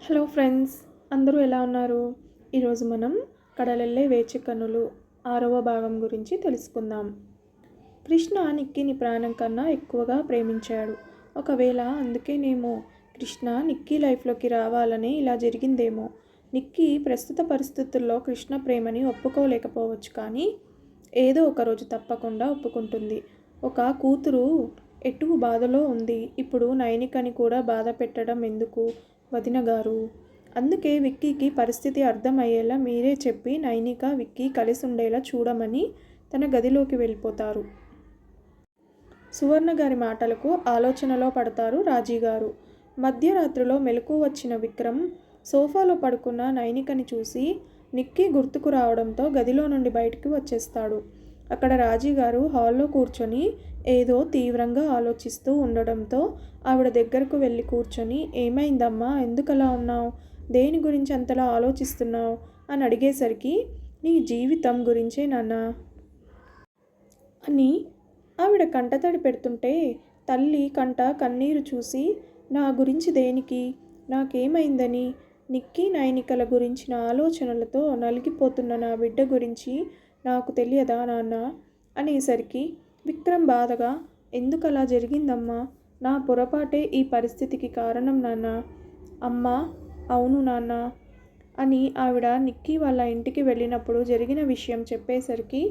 Hello friends, అందరూ ఎలా ఉన్నారు? ఈరోజు మనం కడలెల్లే వేచి కన్నులు 6వ భాగం గురించి తెలుసుకుందాం. కృష్ణ నిక్కీని ప్రాణం కన్నా ఎక్కువగా ప్రేమించాడు. ఒకవేళ అందుకేనేమో కృష్ణ నిక్కీ లైఫ్లోకి రావాలనే ఇలా జరిగిందేమో. నిక్కీ ప్రస్తుత పరిస్థితుల్లో కృష్ణ ప్రేమని ఒప్పుకోలేకపోవచ్చు, కానీ ఏదో ఒకరోజు తప్పకుండా ఒప్పుకుంటుంది. ఒక కూతురు ఎటు బాధలో ఉంది, ఇప్పుడు నైనికని కూడా బాధ పెట్టడం ఎందుకు వదిన గారు? అందుకే విక్కీకి పరిస్థితి అర్థమయ్యేలా మీరే చెప్పి నైనిక, విక్కీ కలిసి ఉండేలా చూడమని తన గదిలోకి వెళ్ళిపోతారు. సువర్ణ గారి మాటలకు ఆలోచనలో పడతారు రాజీగారు. మధ్యరాత్రిలో మెలకువ వచ్చిన విక్రమ్ సోఫాలో పడుకున్న నైనికని చూసి నిక్కీ గుర్తుకు రావడంతో గదిలో నుండి బయటికి వచ్చేస్తాడు. అక్కడ రాజీగారు హాల్లో కూర్చొని ఏదో తీవ్రంగా ఆలోచిస్తూ ఉండడంతో ఆవిడ దగ్గరకు వెళ్ళి కూర్చొని, ఏమైందమ్మా, ఎందుకలా ఉన్నావు, దేని గురించి అంతలా ఆలోచిస్తున్నావు అని అడిగేసరికి, నీ జీవితం గురించే నాన్న అని ఆవిడ కంటతడి పెడుతుంటే తల్లి కంట కన్నీరు చూసి, నా గురించి దేనికి, నాకేమైందని, నిక్కీ నైనికల గురించిన ఆలోచనలతో నలిగిపోతున్న నా బిడ్డ గురించి నాకు తెలియదా నాన్న అనేసరికి విక్రమ్ బాధగా, ఎందుకలా జరిగిందమ్మా, నా పొరపాటే ఈ పరిస్థితికి కారణం నాన్న. అమ్మా, అవును నాన్న అని ఆవిడ నిక్కీ వాళ్ళ ఇంటికి వెళ్ళినప్పుడు జరిగిన విషయం చెప్పేసరికి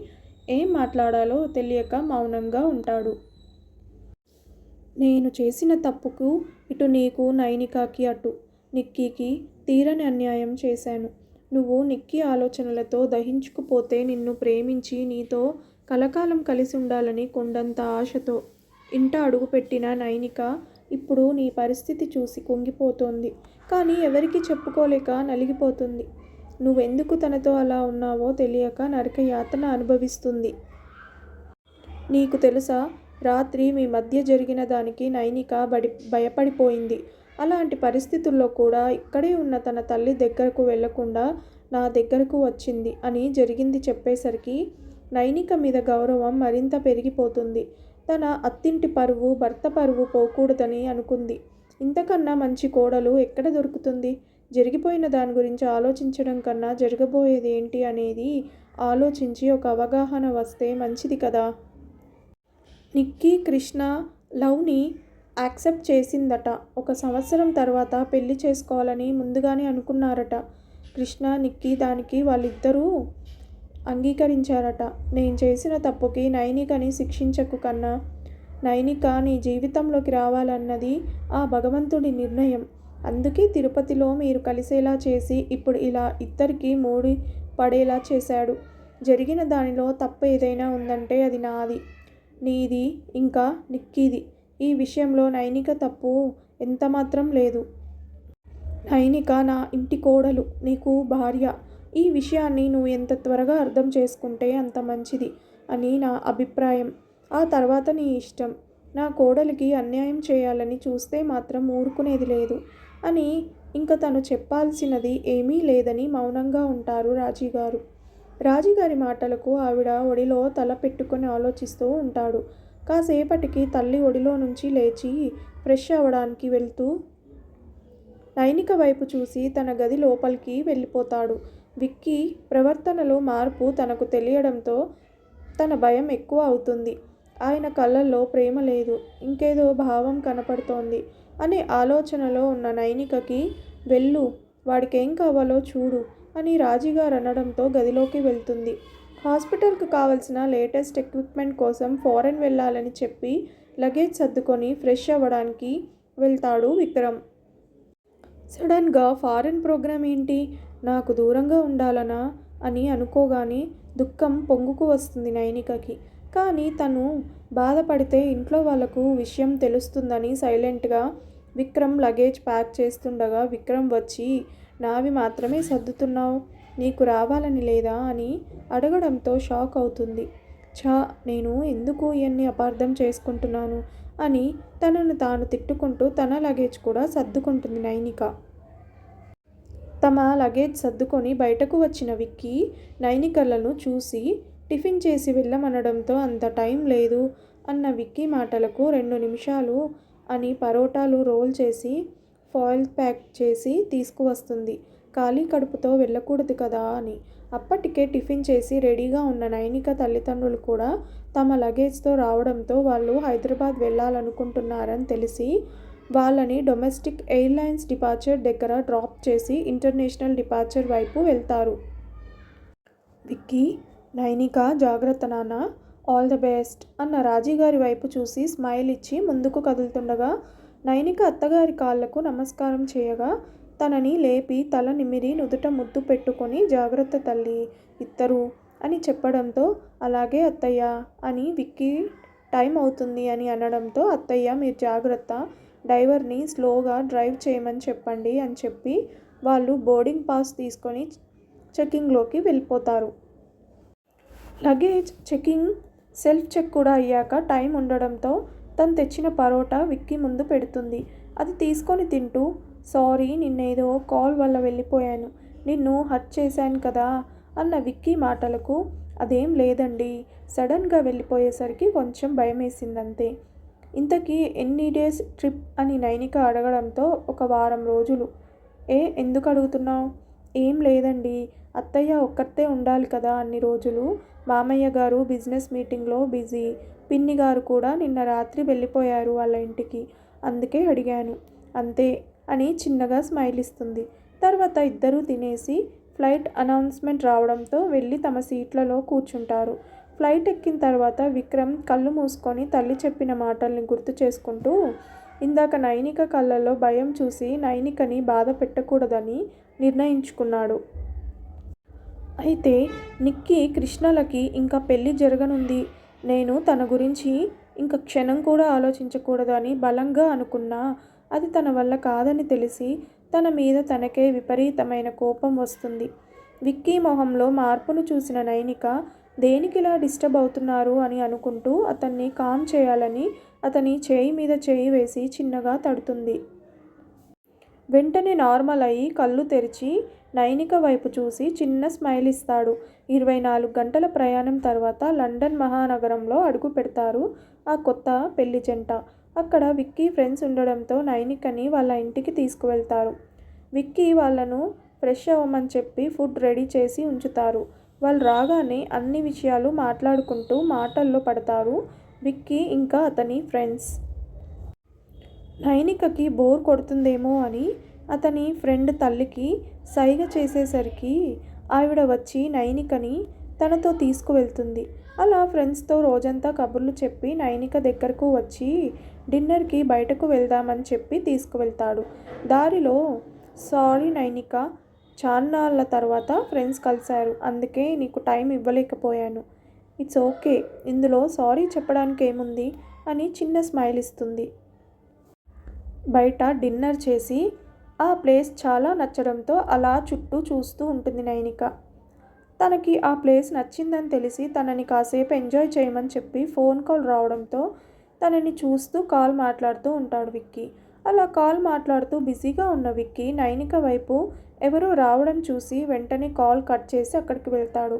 ఏం మాట్లాడాలో తెలియక మౌనంగా ఉంటాడు. నేను చేసిన తప్పుకు ఇటు నీకు నైనికాకి అటు నిక్కీకి తీరని అన్యాయం చేశాను. నువ్వు నిక్కీ ఆలోచనలతో దహించుకుపోతే నిన్ను ప్రేమించి నీతో కలకాలం కలిసి ఉండాలని కొండంత ఆశతో ఇంట అడుగుపెట్టిన నైనిక ఇప్పుడు నీ పరిస్థితి చూసి కుంగిపోతోంది. కానీ ఎవరికి చెప్పుకోలేక నలిగిపోతుంది. నువ్వెందుకు తనతో అలా ఉన్నావో తెలియక నరక యాతన అనుభవిస్తుంది. నీకు తెలుసా, రాత్రి మీ మధ్య జరిగిన దానికి నైనిక భయపడిపోయింది. అలాంటి పరిస్థితుల్లో కూడా ఇక్కడే ఉన్న తన తల్లి దగ్గరకు వెళ్లకుండా నా దగ్గరకు వచ్చింది అని జరిగింది చెప్పేసరికి నైనిక మీద గౌరవం మరింత పెరిగిపోతుంది. తన అత్తింటి పరువు, భర్త పరువు పోకూడదని అనుకుంది. ఇంతకన్నా మంచి కోడలు ఎక్కడ దొరుకుతుంది? జరిగిపోయిన దాని గురించి ఆలోచించడం కన్నా జరగబోయేది ఏంటి అనేది ఆలోచించి ఒక అవగాహన వస్తే మంచిది కదా. నిక్కీ కృష్ణ లవ్ని యాక్సెప్ట్ చేసిందట. 1 సంవత్సరం తర్వాత పెళ్లి చేసుకోవాలని ముందుగానే అనుకున్నారట. కృష్ణ, నిక్కీ దానికి వాళ్ళిద్దరూ అంగీకరించారట. నేను చేసిన తప్పుకి నైనికని శిక్షించకు కన్నా. నైనిక నీ జీవితంలోకి రావాలన్నది ఆ భగవంతుడి నిర్ణయం. అందుకే తిరుపతిలో మీరు కలిసేలా చేసి ఇప్పుడు ఇలా ఇద్దరికీ మూడి పడేలా చేశాడు. జరిగిన దానిలో తప్పు ఏదైనా ఉందంటే అది నాది, నీది, ఇంకా నిక్కీది. ఈ విషయంలో నైనిక తప్పు ఎంతమాత్రం లేదు. నైనిక నా ఇంటి కోడలు, నీకు భార్య. ఈ విషయాన్ని నువ్వు ఎంత త్వరగా అర్థం చేసుకుంటే అంత మంచిది అని నా అభిప్రాయం. ఆ తర్వాత నీ ఇష్టం. నా కోడలికి అన్యాయం చేయాలని చూస్తే మాత్రం ఊరుకునేది లేదు అని ఇంక తను చెప్పాల్సినది ఏమీ లేదని మౌనంగా ఉంటారు రాజీగారు. రాజీగారి మాటలకు ఆవిడ ఒడిలో తల పెట్టుకొని ఆలోచిస్తూ ఉంటాడు. కాసేపటికి తల్లి ఒడిలో నుంచి లేచి ఫ్రెష్ అవ్వడానికి వెళ్తూ నైనిక వైపు చూసి తన గది లోపలికి వెళ్ళిపోతాడు. విక్కీ ప్రవర్తనలో మార్పు తనకు తెలియడంతో తన భయం ఎక్కువ అవుతుంది. ఆయన కళ్ళల్లో ప్రేమ లేదు, ఇంకేదో భావం కనపడుతోంది అనే ఆలోచనలో ఉన్న నైనికకి, వెళ్ళు, వాడికేం కావాలో చూడు అని రాజీగారు అనడంతో గదిలోకి వెళ్తుంది. హాస్పిటల్కు కావలసిన లేటెస్ట్ ఎక్విప్మెంట్ కోసం ఫారెన్ వెళ్ళాలని చెప్పి లగేజ్ సర్దుకొని ఫ్రెష్ అవ్వడానికి వెళ్తాడు విక్రమ్. సడన్గా ఫారెన్ ప్రోగ్రాం ఏంటి, నాకు దూరంగా ఉండాలనా అని అనుకోగానే దుఃఖం పొంగుకు వస్తుంది నైనికకి. కానీ తను బాధపడితే ఇంట్లో వాళ్లకు విషయం తెలుస్తుందని సైలెంట్గా విక్రమ్ లగేజ్ ప్యాక్ చేస్తుండగా విక్రమ్ వచ్చి, నావి మాత్రమే సర్దుతున్నావు, నీకు రావాలని లేదా అని అడగడంతో షాక్ అవుతుంది. నేను ఎందుకు ఇవన్నీ అపార్థం చేసుకుంటున్నాను అని తనను తాను తిట్టుకుంటూ తన లగేజ్ కూడా సర్దుకుంటుంది నైనిక. తమ లగేజ్ సర్దుకొని బయటకు వచ్చిన విక్కీ నైనికలను చూసి టిఫిన్ చేసి వెళ్ళమనడంతో అంత టైం లేదు అన్న విక్కీ మాటలకు 2 నిమిషాలు అని పరోటాలు రోల్ చేసి ఫాయిల్ ప్యాక్ చేసి తీసుకువస్తుంది. ఖాళీ కడుపుతో వెళ్ళకూడదు కదా అని. అప్పటికే టిఫిన్ చేసి రెడీగా ఉన్న నైనిక తల్లిదండ్రులు కూడా తమ లగేజ్తో రావడంతో వాళ్ళు హైదరాబాద్ వెళ్ళాలనుకుంటున్నారని తెలిసి వాళ్ళని డొమెస్టిక్ ఎయిర్లైన్స్ డిపార్చర్ దగ్గర డ్రాప్ చేసి ఇంటర్నేషనల్ డిపార్చర్ వైపు వెళ్తారు. విక్కీ, నైనిక జాగ్రత్త నాన్న, ఆల్ ద బెస్ట్ అన్న రాజీగారి వైపు చూసి స్మైల్ ఇచ్చి ముందుకు కదులుతుండగా నైనిక అత్తగారి కాళ్లకు నమస్కారం చేయగా తనని లేపి తల నిమిరి నుదుట ముద్దు పెట్టుకొని జాగ్రత్త తల్లి ఇద్దరు అని చెప్పడంతో అలాగే అత్తయ్య అని విక్కీ టైం అవుతుంది అని అనడంతో అత్తయ్య మీరు జాగ్రత్త, డ్రైవర్ని స్లోగా డ్రైవ్ చేయమని చెప్పండి అని చెప్పి వాళ్ళు బోర్డింగ్ పాస్ తీసుకొని చెకింగ్లోకి వెళ్ళిపోతారు. లగేజ్ చెకింగ్ సెల్ఫ్ చెక్ కూడా అయ్యాక టైం ఉండడంతో తను తెచ్చిన పరోటా విక్కీ ముందు పెడుతుంది. అది తీసుకొని తింటూ సారీ నిన్నేదో కాల్ వల్ల వెళ్ళిపోయాను, నిన్ను హర్ట్ చేశాను కదా అన్న విక్కీ మాటలకు అదేం లేదండి, సడన్గా వెళ్ళిపోయేసరికి కొంచెం భయం వేసిందంతే. ఇంతకీ ఎన్ని డేస్ ట్రిప్ అని నైనిక అడగడంతో ఒక వారం రోజులు. ఎందుకు అడుగుతున్నావు? ఏం లేదండి, అత్తయ్య ఒక్కతే ఉండాలి కదా అన్ని రోజులు, మామయ్య గారు బిజినెస్ మీటింగ్లో బిజీ, పిన్ని గారు కూడా నిన్న రాత్రి వెళ్ళిపోయారు వాళ్ళ ఇంటికి, అందుకే అడిగాను అంతే అని చిన్నగా స్మైల్ ఇస్తుంది. తర్వాత ఇద్దరూ తినేసి ఫ్లైట్ అనౌన్స్మెంట్ రావడంతో వెళ్ళి తమ సీట్లలో కూర్చుంటారు. ఫ్లైట్ ఎక్కిన తర్వాత విక్రమ్ కళ్ళు మూసుకొని తల్లి చెప్పిన మాటల్ని గుర్తు చేసుకుంటూ ఇందాక నైనిక కళ్ళల్లో భయం చూసి నైనికని బాధ పెట్టకూడదని నిర్ణయించుకున్నాడు. అయితే నిక్కీ కృష్ణలకి ఇంకా పెళ్ళి జరగనుంది, నేను తన గురించి ఇంక క్షణం కూడా ఆలోచించకూడదు అని బలంగా అనుకున్నా అది తన వల్ల కాదని తెలిసి తన మీద తనకే విపరీతమైన కోపం వస్తుంది. విక్కీ మొహంలో మార్పును చూసిన నైనిక దేనికిలా డిస్టర్బ్ అవుతున్నారు అని అనుకుంటూ అతన్ని కామ్ చేయాలని అతని చేయి మీద చేయి వేసి చిన్నగా తడుతుంది. వెంటనే నార్మల్ అయ్యి కళ్ళు తెరిచి నైనిక వైపు చూసి చిన్న స్మైల్ ఇస్తాడు. 24 గంటల ప్రయాణం తర్వాత లండన్ మహానగరంలో అడుగు పెడతారు ఆ కొత్త పెళ్లి జంట. అక్కడ విక్కీ ఫ్రెండ్స్ ఉండడంతో నైనికని వాళ్ళ ఇంటికి తీసుకువెళ్తారు. విక్కీ వాళ్ళను ఫ్రెష్ అవ్వమని చెప్పి ఫుడ్ రెడీ చేసి ఉంచుతారు. వాళ్ళు రాగానే అన్ని విషయాలు మాట్లాడుకుంటూ మాటల్లో పడతారు విక్కీ ఇంకా అతని ఫ్రెండ్స్. నైనికకి బోర్ కొడుతుందేమో అని అతని ఫ్రెండ్ తల్లికి సైగ చేసేసరికి ఆవిడ వచ్చి నైనికని తనతో తీసుకువెళ్తుంది. అలా ఫ్రెండ్స్తో రోజంతా కబుర్లు చెప్పి నైనిక దగ్గరకు వచ్చి డిన్నర్కి బయటకు వెళ్దామని చెప్పి తీసుకువెళ్తాడు. దారిలో సారీ నైనిక, చాన్నాళ్ళ తర్వాత ఫ్రెండ్స్ కలిశారు, అందుకే నీకు టైం ఇవ్వలేకపోయాను. ఇట్స్ ఓకే, ఇందులో సారీ చెప్పడానికి ఏముంది అని చిన్న స్మైల్ ఇస్తుంది. బయట డిన్నర్ చేసి ఆ ప్లేస్ చాలా నచ్చడంతో అలా చుట్టూ చూస్తూ ఉంటుంది నైనిక. తనకి ఆ ప్లేస్ నచ్చిందని తెలిసి తనని కాసేపు ఎంజాయ్ చేయమని చెప్పి ఫోన్ కాల్ రావడంతో తనని చూస్తూ కాల్ మాట్లాడుతూ ఉంటాడు విక్కీ. అలా కాల్ మాట్లాడుతూ బిజీగా ఉన్న విక్కీ నైనిక వైపు ఎవరో రావడం చూసి వెంటనే కాల్ కట్ చేసి అక్కడికి వెళ్తాడు.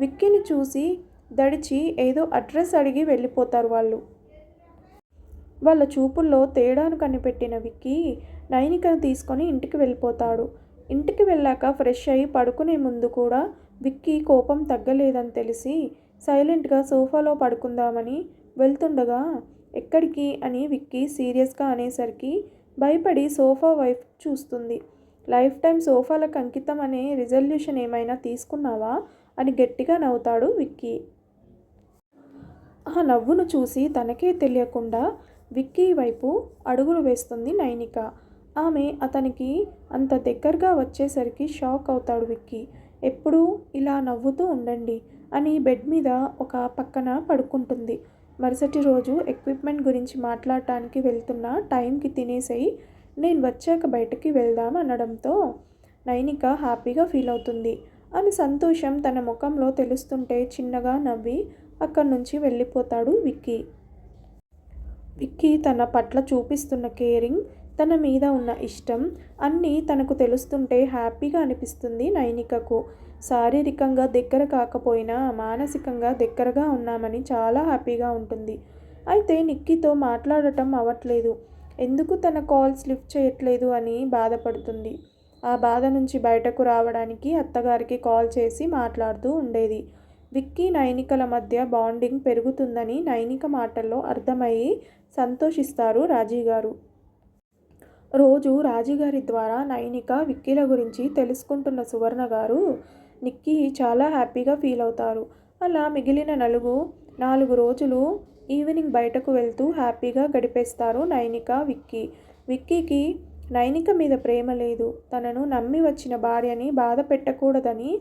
విక్కీని చూసి దడిచి ఏదో అడ్రస్ అడిగి వెళ్ళిపోతారు వాళ్ళు. వాళ్ళ చూపుల్లో తేడాను కనిపెట్టిన విక్కీ నైనికను తీసుకొని ఇంటికి వెళ్ళిపోతాడు. ఇంటికి వెళ్ళాక ఫ్రెష్ అయ్యి పడుకునే ముందు కూడా విక్కీ కోపం తగ్గలేదని తెలిసి సైలెంట్గా సోఫాలో పడుకుందామని వెళ్తుండగా ఎక్కడికి అని విక్కీ సీరియస్గా అనేసరికి భయపడి సోఫా వైపు చూస్తుంది. లైఫ్ టైం సోఫాలకు అంకితం అనే రిజల్యూషన్ ఏమైనా తీసుకున్నావా అని గట్టిగా నవ్వుతాడు విక్కీ. ఆ నవ్వును చూసి తనకే తెలియకుండా విక్కీ వైపు అడుగులు వేస్తుంది నైనిక. ఆమె అతనికి అంత దగ్గరగా వచ్చేసరికి షాక్ అవుతాడు విక్కీ. ఎప్పుడూ ఇలా నవ్వుతూ ఉండండి అని బెడ్ మీద ఒక పక్కన పడుకుంటుంది. మరుసటి రోజు ఎక్విప్మెంట్ గురించి మాట్లాడటానికి వెళ్తున్న టైంకి తినేసేయి, నేను వచ్చాక బయటకి వెళ్దాం అనడంతో నైనిక హ్యాపీగా ఫీల్ అవుతుంది. ఆమె సంతోషం తన ముఖంలో తెలుస్తుంటే చిన్నగా నవ్వి అక్కడి నుంచి వెళ్ళిపోతాడు విక్కీ. విక్కీ తన పట్ల చూపిస్తున్న కేరింగ్, తన మీద ఉన్న ఇష్టం అన్నీ తనకు తెలుస్తుంటే హ్యాపీగా అనిపిస్తుంది నైనికకు. శారీరకంగా దగ్గర కాకపోయినా మానసికంగా దగ్గరగా ఉన్నామని చాలా హ్యాపీగా ఉంటుంది. అయితే నిక్కీతో మాట్లాడటం అవ్వట్లేదు. ఎందుకు తన కాల్స్ లిఫ్ట్ చేయట్లేదు అని బాధపడుతుంది. ఆ బాధ నుంచి బయటకు రావడానికి అత్తగారికి కాల్ చేసి మాట్లాడుతూ ఉండేది. విక్కీ, నైనికల మధ్య బాండింగ్ పెరుగుతుందని నైనిక మాటల్లో అర్థమయ్యి సంతోషిస్తారు రాజీగారు. రోజు రాజీగారి ద్వారా నైనిక, విక్కీల గురించి తెలుసుకుంటున్న సువర్ణ గారు, నిక్కీ చాలా హ్యాపీగా ఫీల్ అవుతారు. అలా మిగిలిన 4 రోజులు ఈవినింగ్ బయటకు వెళ్తూ హ్యాపీగా గడిపేస్తారు నైనిక, విక్కీ. విక్కీకి నైనిక మీద ప్రేమ లేదు. తనను నమ్మి వచ్చిన భార్యని బాధ పెట్టకూడదని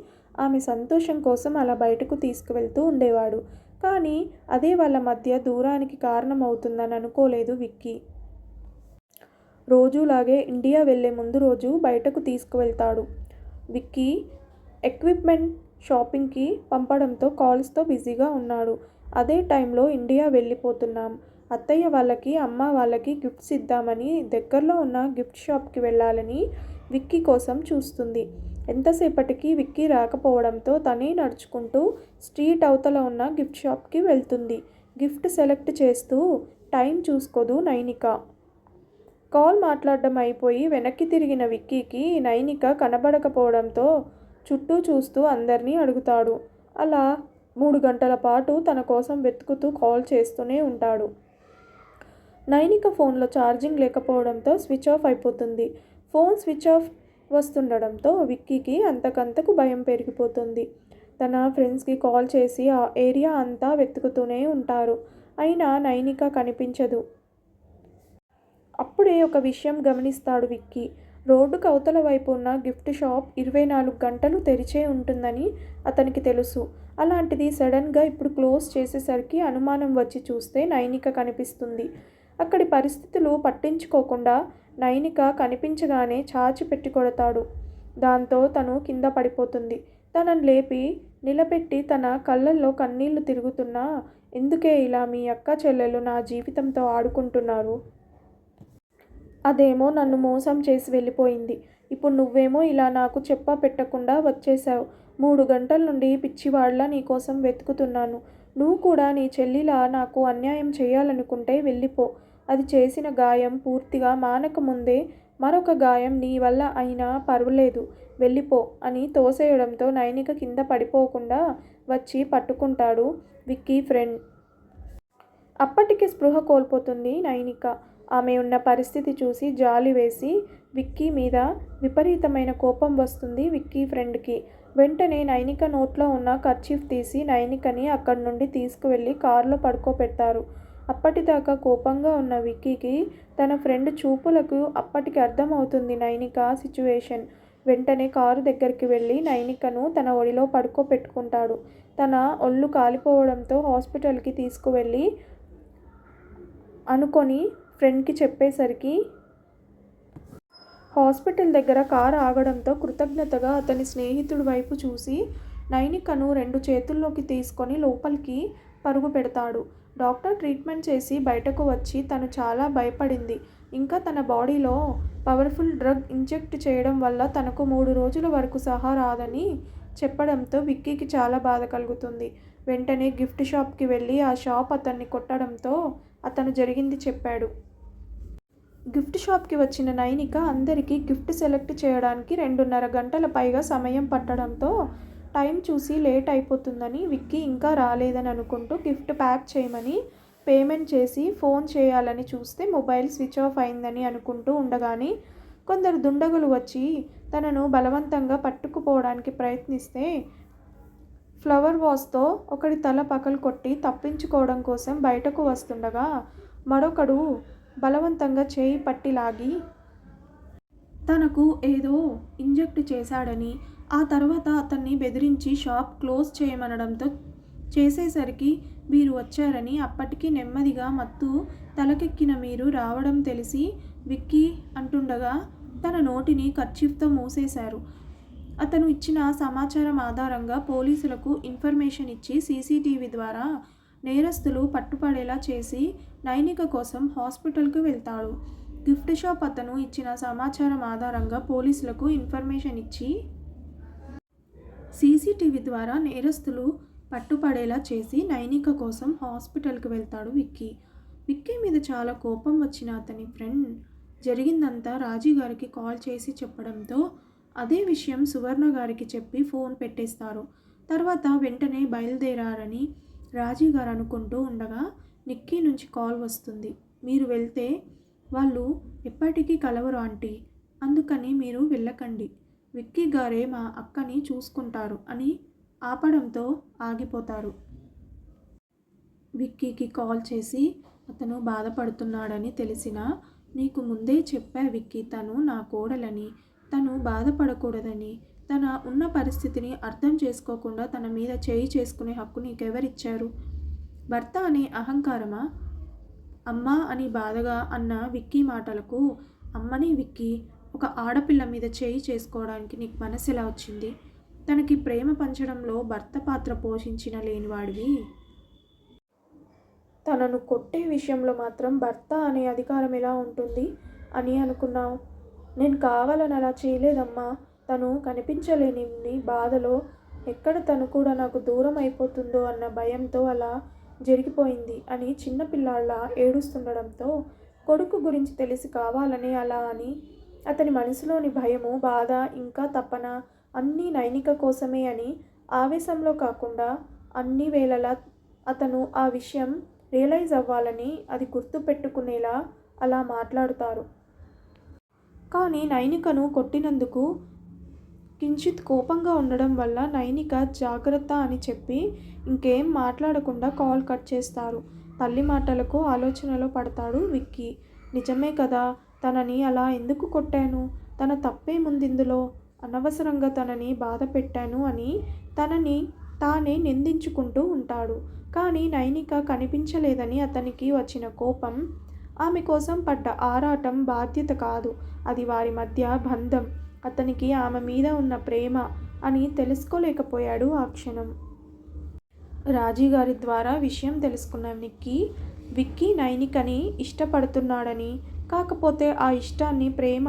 ఆమె సంతోషం కోసం అలా బయటకు తీసుకువెళ్తూ ఉండేవాడు. కానీ అదే వాళ్ళ మధ్య దూరానికి కారణమవుతుందని అనుకోలేదు విక్కీ. రోజులాగే ఇండియా వెళ్లే ముందు రోజు బయటకు తీసుకువెళ్తాడు. విక్కీ ఎక్విప్మెంట్ షాపింగ్కి పంపడంతో కాల్స్తో బిజీగా ఉన్నాడు. అదే టైంలో ఇండియా వెళ్ళిపోతున్నాం. అత్తయ్య వాళ్ళకి, అమ్మ వాళ్ళకి గిఫ్ట్స్ ఇద్దామని దగ్గరలో ఉన్న గిఫ్ట్ షాప్కి వెళ్ళాలని విక్కీ కోసం చూస్తుంది. ఎంతసేపటికి విక్కీ రాకపోవడంతో తనే నడుచుకుంటూ స్ట్రీట్ అవతల ఉన్న గిఫ్ట్ షాప్కి వెళ్తుంది. గిఫ్ట్ సెలెక్ట్ చేస్తూ టైం చూసుకోదు నైనిక. కాల్ మాట్లాడడం అయిపోయి వెనక్కి తిరిగిన విక్కీకి నైనిక కనబడకపోవడంతో చుట్టూ చూస్తూ అందరినీ అడుగుతాడు. అలా 3 గంటల పాటు తన కోసం వెతుకుతూ కాల్ చేస్తూనే ఉంటాడు. నైనిక ఫోన్లో ఛార్జింగ్ లేకపోవడంతో స్విచ్ ఆఫ్ అయిపోతుంది. ఫోన్ స్విచ్ ఆఫ్ వస్తుండడంతో విక్కీకి అంతకంతకు భయం పెరిగిపోతుంది. తన ఫ్రెండ్స్కి కాల్ చేసి ఆ ఏరియా అంతా వెతుకుతూనే ఉంటారు. అయినా నైనిక కనిపించదు. అప్పుడే ఒక విషయం గమనిస్తాడు విక్కీ. రోడ్డుకు అవతల వైపు ఉన్న గిఫ్ట్ షాప్ 24 గంటలు తెరిచే ఉంటుందని అతనికి తెలుసు. అలాంటిది సడన్గా ఇప్పుడు క్లోజ్ చేసేసరికి అనుమానం వచ్చి చూస్తే నైనిక కనిపిస్తుంది. అక్కడి పరిస్థితులు పట్టించుకోకుండా నైనిక కనిపించగానే చాచి పెట్టి కొడతాడు. దాంతో తను కింద పడిపోతుంది. తనను లేపి నిలబెట్టి తన కళ్ళల్లో కన్నీళ్లు తిరుగుతున్నా, ఎందుకే ఇలా మీ అక్క చెల్లెలు నా జీవితంతో ఆడుకుంటున్నారు? అదేమో నన్ను మోసం చేసి వెళ్ళిపోయింది. ఇప్పుడు నువ్వేమో ఇలా నాకు చెప్పా పెట్టకుండా వచ్చేశావు. 3 గంటల నుండి పిచ్చివాళ్లా నీకోసం వెతుకుతున్నాను. నువ్వు కూడా నీ చెల్లిలా నాకు అన్యాయం చేయాలనుకుంటే వెళ్ళిపో. అది చేసిన గాయం పూర్తిగా మానకముందే మరొక గాయం నీ వల్ల అయినా పర్వాలేదు, వెళ్ళిపో అని తోసేయడంతో నైనిక కింద పడిపోకుండా వచ్చి పట్టుకుంటాడు విక్కీ ఫ్రెండ్. అప్పటికి స్పృహ కోల్పోతుంది నైనిక. ఆమె ఉన్న పరిస్థితి చూసి జాలి వేసి విక్కీ మీద విపరీతమైన కోపం వస్తుంది విక్కీ ఫ్రెండ్కి. వెంటనే నైనిక నోట్లో ఉన్న కర్చీఫ్ తీసి నైనికని అక్కడి నుండి తీసుకువెళ్ళి కారులో పడుకోబెడతారు. అప్పటిదాకా కోపంగా ఉన్న విక్కీకి తన ఫ్రెండ్ చూపులకు అప్పటికి అర్థమవుతుంది నైనిక సిచ్యువేషన్. వెంటనే కారు దగ్గరికి వెళ్ళి నైనికను తన ఒడిలో పడుకోబెట్టుకుంటాడు. తన ఒళ్ళు కాలిపోవడంతో హాస్పిటల్కి తీసుకువెళ్ళి అనుకొని ఫ్రెండ్కి చెప్పేసరికి హాస్పిటల్ దగ్గర కారు ఆగడంతో కృతజ్ఞతగా అతని స్నేహితుడి వైపు చూసి నైనికను 2 చేతుల్లోకి తీసుకొని లోపలికి పరుగు పెడతాడు. డాక్టర్ ట్రీట్మెంట్ చేసి బయటకు వచ్చి తను చాలా భయపడింది. ఇంకా తన బాడీలో పవర్ఫుల్ డ్రగ్ ఇంజెక్ట్ చేయడం వల్ల తనకు 3 రోజుల వరకు సహా రాదని చెప్పడంతో విక్కీకి చాలా బాధ కలుగుతుంది. వెంటనే గిఫ్ట్ షాప్కి వెళ్ళి ఆ షాప్ అతన్ని కొట్టడంతో అతను జరిగింది చెప్పాడు. గిఫ్ట్ షాప్కి వచ్చిన నైనిక అందరికీ గిఫ్ట్ సెలెక్ట్ చేయడానికి 2.5 గంటల పైగా సమయం పట్టడంతో టైం చూసి లేట్ అయిపోతుందని విక్కీ ఇంకా రాలేదని అనుకుంటూ గిఫ్ట్ ప్యాక్ చేయమని పేమెంట్ చేసి ఫోన్ చేయాలని చూస్తే మొబైల్ స్విచ్ ఆఫ్ అయిందని అనుకుంటూ ఉండగానే కొందరు దుండగులు వచ్చి తనను బలవంతంగా పట్టుకుపోవడానికి ప్రయత్నిస్తే ఫ్లవర్ వాస్తో ఒకడి తల పగలు కొట్టి తప్పించుకోవడం కోసం బయటకు వస్తుండగా మరొకడు బలవంతంగా చేయి పట్టి లాగి తనకు ఏదో ఇంజెక్ట్ చేశాడని, ఆ తర్వాత అతన్ని బెదిరించి షాప్ క్లోజ్ చేయమనడంతో చేసేసరికి మీరు వచ్చారని, అప్పటికి నెమ్మదిగా మత్తు తలకెక్కిన మీరు రావడం తెలిసి విక్కీ అంటుండగా తన నోటిని కర్చీఫ్తో మూసేశారు. అతను ఇచ్చిన సమాచారం ఆధారంగా పోలీసులకు ఇన్ఫర్మేషన్ ఇచ్చి సీసీటీవీ ద్వారా నేరస్తులు పట్టుపడేలా చేసి నైనిక కోసం హాస్పిటల్కి వెళ్తాడు. గిఫ్ట్ షాప్ అతను ఇచ్చిన సమాచారం ఆధారంగా పోలీసులకు ఇన్ఫర్మేషన్ ఇచ్చి సీసీటీవీ ద్వారా నేరస్తులు పట్టుపడేలా చేసి నైనిక కోసం హాస్పిటల్కి వెళ్తాడు విక్కీ. విక్కీ మీద చాలా కోపం వచ్చిన అతని ఫ్రెండ్ జరిగిందంతా రాజీ గారికి కాల్ చేసి చెప్పడంతో అదే విషయం సువర్ణ గారికి చెప్పి ఫోన్ పెట్టేస్తారు. తర్వాత వెంటనే బయలుదేరారని రాజీ గారు అనుకుంటూ ఉండగా నిక్కీ నుంచి కాల్ వస్తుంది. మీరు వెళ్తే వాళ్ళు ఎప్పటికీ కలవరు ఆంటీ, అందుకని మీరు వెళ్ళకండి, విక్కీ గారే మా అక్కని చూసుకుంటారు అని ఆపడంతో ఆగిపోతారు. విక్కీకి కాల్ చేసి అతను బాధపడుతున్నాడని తెలిసినా నీకు ముందే చెప్పా విక్కీ, తను నా కోడలని, తను బాధపడకూడదని, తన ఉన్న పరిస్థితిని అర్థం చేసుకోకుండా తన మీద చేయి చేసుకునే హక్కు నీకెవరిచ్చారు? భర్త అనే అహంకారమా? అమ్మా అని బాధగా అన్న విక్కీ మాటలకు అమ్మని విక్కీ, ఒక ఆడపిల్ల మీద చేయి చేసుకోవడానికి నీకు మనసు ఎలా వచ్చింది? తనకి ప్రేమ పంచడంలో భర్త పాత్ర పోషించిన లేనివాడివి, తనను కొట్టే విషయంలో మాత్రం భర్త అనే అధికారం ఎలా ఉంటుంది అని అనుకున్నావు? నేను కావాలని అలా చేయలేదమ్మా. తను కనిపించలేని బాధలో ఎక్కడ తను కూడా నాకు దూరం అయిపోతుందో అన్న భయంతో అలా జరిగిపోయింది అని చిన్నపిల్లాళ్ళ ఏడుస్తుండడంతో కొడుకు గురించి తెలిసి కావాలని అలా అని అతని మనసులోని భయము, బాధ, ఇంకా తపన అన్నీ నైనిక కోసమే అని ఆవేశంలో కాకుండా అన్ని వేళలా అతను ఆ విషయం రియలైజ్ అవ్వాలని, అది గుర్తు పెట్టుకునేలా అలా మాట్లాడుతారు. కానీ నైనికను కొట్టినందుకు కించిత్ కోపంగా ఉండడం వల్ల నైనిక జాగ్రత్త అని చెప్పి ఇంకేం మాట్లాడకుండా కాల్ కట్ చేస్తారు. తల్లి మాటలకు ఆలోచనలో పడతాడు విక్కీ. నిజమే కదా, తనని అలా ఎందుకు కొట్టాను? తన తప్పేముందిందులో? అనవసరంగా తనని బాధ పెట్టాను అని తనని తానే నిందించుకుంటూ ఉంటాడు. కానీ నైనిక కనిపించలేదని అతనికి వచ్చిన కోపం, ఆమె కోసం పడ్డ ఆరాటం బాధ్యత కాదు, అది వారి మధ్య బంధం, అతనికి ఆమె మీద ఉన్న ప్రేమ అని తెలుసుకోలేకపోయాడు ఆ క్షణం. రాజీ గారి ద్వారా విషయం తెలుసుకున్న విక్కీ నైనికని ఇష్టపడుతున్నాడని, కాకపోతే ఆ ఇష్టాన్ని ప్రేమ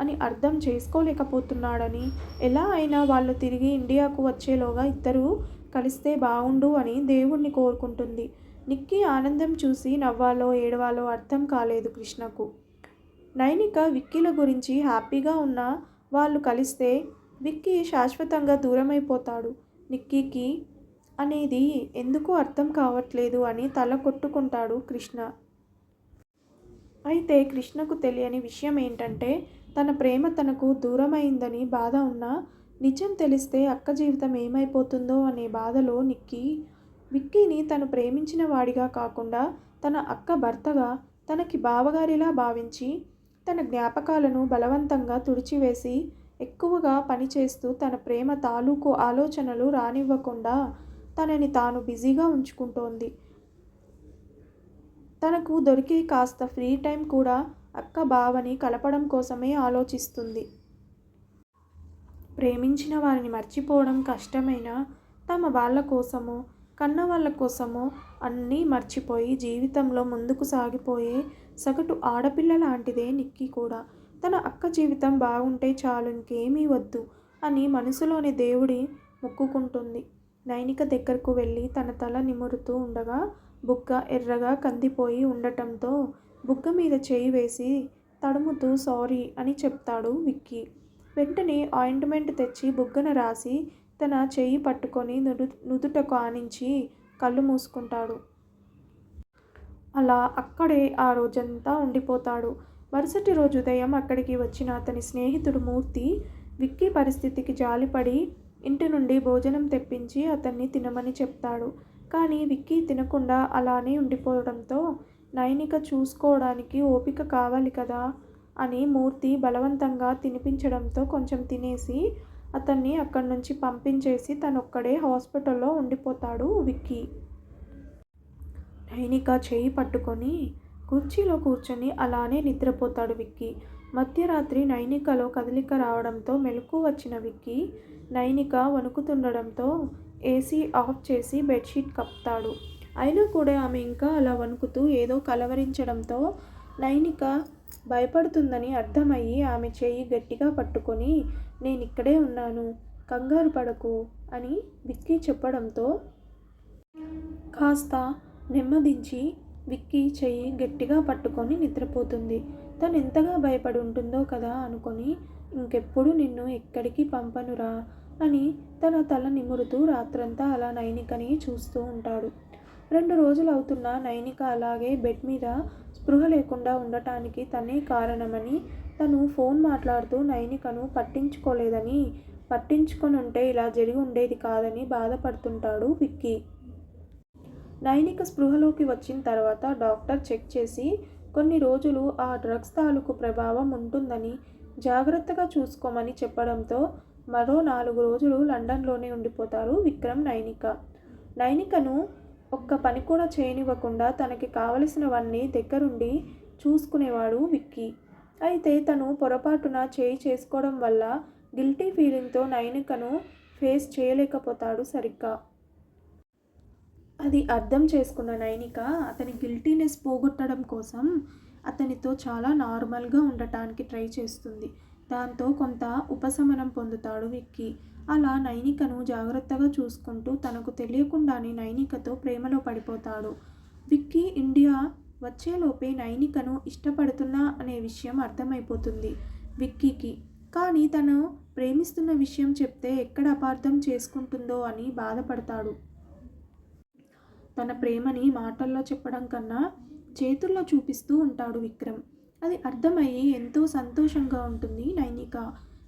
అని అర్థం చేసుకోలేకపోతున్నాడని, ఎలా అయినా వాళ్ళు తిరిగి ఇండియాకు వచ్చేలోగా ఇద్దరూ కలిస్తే బావుండు అని దేవుణ్ణి కోరుకుంటుంది. నిక్కీ ఆనందం చూసి నవ్వాలో ఏడవాలో అర్థం కాలేదు కృష్ణకు. నైనిక విక్కీల గురించి హ్యాపీగా ఉన్న వాళ్ళు కలిస్తే విక్కీ శాశ్వతంగా దూరమైపోతాడు. నిక్కీకి అనేది ఎందుకు అర్థం కావట్లేదు అని తల కొట్టుకుంటాడు కృష్ణ. అయితే కృష్ణకు తెలియని విషయం ఏంటంటే, తన ప్రేమ తనకు దూరమైందని బాధ ఉన్నా, నిజం తెలిస్తే అక్క జీవితం ఏమైపోతుందో అనే బాధలో విక్కీని తను ప్రేమించిన వాడిగా కాకుండా తన అక్క భర్తగా, తనకి బావగారిలా భావించి తన జ్ఞాపకాలను బలవంతంగా తుడిచివేసి ఎక్కువగా పనిచేస్తూ తన ప్రేమ తాలూకు ఆలోచనలు రానివ్వకుండా తనని తాను బిజీగా ఉంచుకుంటోంది. తనకు దొరికే కాస్త ఫ్రీ టైం కూడా అక్క బావని కలపడం కోసమే ఆలోచిస్తుంది. ప్రేమించిన వారిని మర్చిపోవడం కష్టమైనా తమ వాళ్ళ కోసమో, కన్న వాళ్ళ కోసమో అన్నీ మర్చిపోయి జీవితంలో ముందుకు సాగిపోయే సగటు ఆడపిల్ల లాంటిదే నిక్కీ కూడా. తన అక్క జీవితం బాగుంటే చాలు, ఇంకేమీ వద్దు అని మనసులోని దేవుడి మొక్కుకుంటుంది. నైనిక దగ్గరకు వెళ్ళి తన తల నిమురుతూ ఉండగా బుగ్గ ఎర్రగా కందిపోయి ఉండటంతో బుగ్గ మీద చేయి వేసి తడుముతూ సారీ అని చెప్తాడు విక్కీ. వెంటనే ఆయింట్మెంట్ తెచ్చి బుగ్గన రాసి తన చెయ్యి పట్టుకొని నుదుటకు ఆనించి కళ్ళు మూసుకుంటాడు. అలా అక్కడే ఆ రోజంతా ఉండిపోతాడు. మరుసటి రోజు ఉదయం అక్కడికి వచ్చిన అతని స్నేహితుడు మూర్తి విక్కీ పరిస్థితికి జాలిపడి ఇంటి నుండి భోజనం తెప్పించి అతన్ని తినమని చెప్తాడు. కానీ విక్కీ తినకుండా అలానే ఉండిపోవడంతో నైనిక చూసుకోవడానికి ఓపిక కావాలి కదా అని మూర్తి బలవంతంగా తినిపించడంతో కొంచెం తినేసి అతన్ని అక్కడి నుంచి పంపించేసి తనొక్కడే హాస్పిటల్లో ఉండిపోతాడు విక్కీ. నైనిక చేయి పట్టుకొని కుర్చీలో కూర్చొని అలానే నిద్రపోతాడు విక్కీ. మధ్యరాత్రి నైనికలో కదలిక రావడంతో మెలకువ వచ్చిన విక్కీ నైనిక వణుకుతుండడంతో ఏసీ ఆఫ్ చేసి బెడ్షీట్ కప్పుతాడు. అయినా కూడా ఆమె ఇంకా అలా వణుకుతూ ఏదో కలవరించడంతో నైనిక భయపడుతుందని అర్థమయ్యి ఆమె చేయి గట్టిగా పట్టుకొని నేనిక్కడే ఉన్నాను, కంగారు పడకు అని విక్కీ చెప్పడంతో కాస్త నెమ్మదించి విక్కీ చెయ్యి గట్టిగా పట్టుకొని నిద్రపోతుంది. తను ఎంతగా భయపడి ఉంటుందో కదా అనుకొని, ఇంకెప్పుడు నిన్ను ఎక్కడికి పంపనురా అని తన తల నిమురుతూ రాత్రంతా అలా నైనికని చూస్తూ ఉంటాడు. 2 రోజులు అవుతున్నా నైనిక అలాగే బెడ్ మీద స్పృహ లేకుండా ఉండటానికి తనే కారణమని, తను ఫోన్ మాట్లాడుతూ నైనికను పట్టించుకోలేదని, పట్టించుకొనుంటే ఇలా జరిగి ఉండేది కాదని బాధపడుతుంటాడు విక్కీ. నైనిక స్పృహలోకి వచ్చిన తర్వాత డాక్టర్ చెక్ చేసి కొన్ని రోజులు ఆ డ్రగ్స్ తాలూకు ప్రభావం ఉంటుందని, జాగ్రత్తగా చూసుకోమని చెప్పడంతో మరో 4 రోజులు లండన్లోనే ఉండిపోతారు విక్రమ్, నైనిక. నైనికను ఒక్క పని కూడా చేయనివ్వకుండా తనకి కావలసినవన్నీ దగ్గరుండి చూసుకునేవాడు విక్కీ. అయితే తను పొరపాటున చేయి చేసుకోవడం వల్ల గిల్టీ ఫీలింగ్తో నైనికను ఫేస్ చేయలేకపోతాడు సరిగ్గా. అది అర్థం చేసుకున్న నైనిక అతని గిల్టీనెస్ పోగొట్టడం కోసం అతనితో చాలా నార్మల్గా ఉండటానికి ట్రై చేస్తుంది. దాంతో కొంత ఉపశమనం పొందుతాడు విక్కీ. అలా నైనికను జాగ్రత్తగా చూసుకుంటూ తనకు తెలియకుండానే నైనికతో ప్రేమలో పడిపోతాడు. విక్కీ ఇండియా వచ్చేలోపే నైనికను ఇష్టపడుతున్నా అనే విషయం అర్థమైపోతుంది విక్కీకి. కానీ తను ప్రేమిస్తున్న విషయం చెప్తే ఎక్కడ అపార్థం చేసుకుంటుందో అని బాధపడతాడు. తన ప్రేమని మాటల్లో చెప్పడం కన్నా చేతుల్లో చూపిస్తూ ఉంటాడు విక్రమ్. అది అర్థమయ్యి ఎంతో సంతోషంగా ఉంటుంది నైనిక.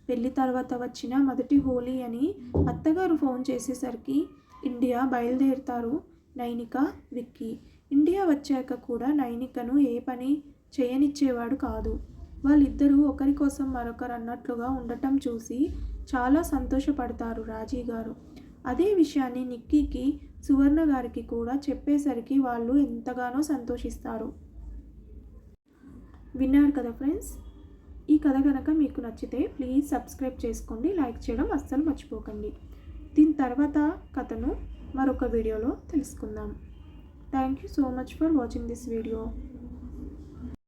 పెళ్లి తర్వాత వచ్చిన మొదటి హోలీ అని అత్తగారు ఫోన్ చేసేసరికి ఇండియా బయలుదేరుతారు నైనిక, విక్కీ. ఇండియా వచ్చాక కూడా నైనికను ఏ పని చేయనిచ్చేవాడు కాదు. వాళ్ళిద్దరూ ఒకరి కోసం మరొకరు అన్నట్లుగా ఉండటం చూసి చాలా సంతోషపడతారు రాజీ గారు. అదే విషయాన్ని నిక్కీకి, సువర్ణ గారికి కూడా చెప్పేసరికి వాళ్ళు ఎంతగానో సంతోషిస్తారు. విన్నారు కదా ఫ్రెండ్స్. ఈ కథ కనుక మీకు నచ్చితే ప్లీజ్ సబ్స్క్రైబ్ చేసుకోండి, లైక్ చేయడం అస్సలు మర్చిపోకండి. దీని తర్వాత కథను మరొక వీడియోలో తెలుసుకుందాం. Thank you so much for watching this video.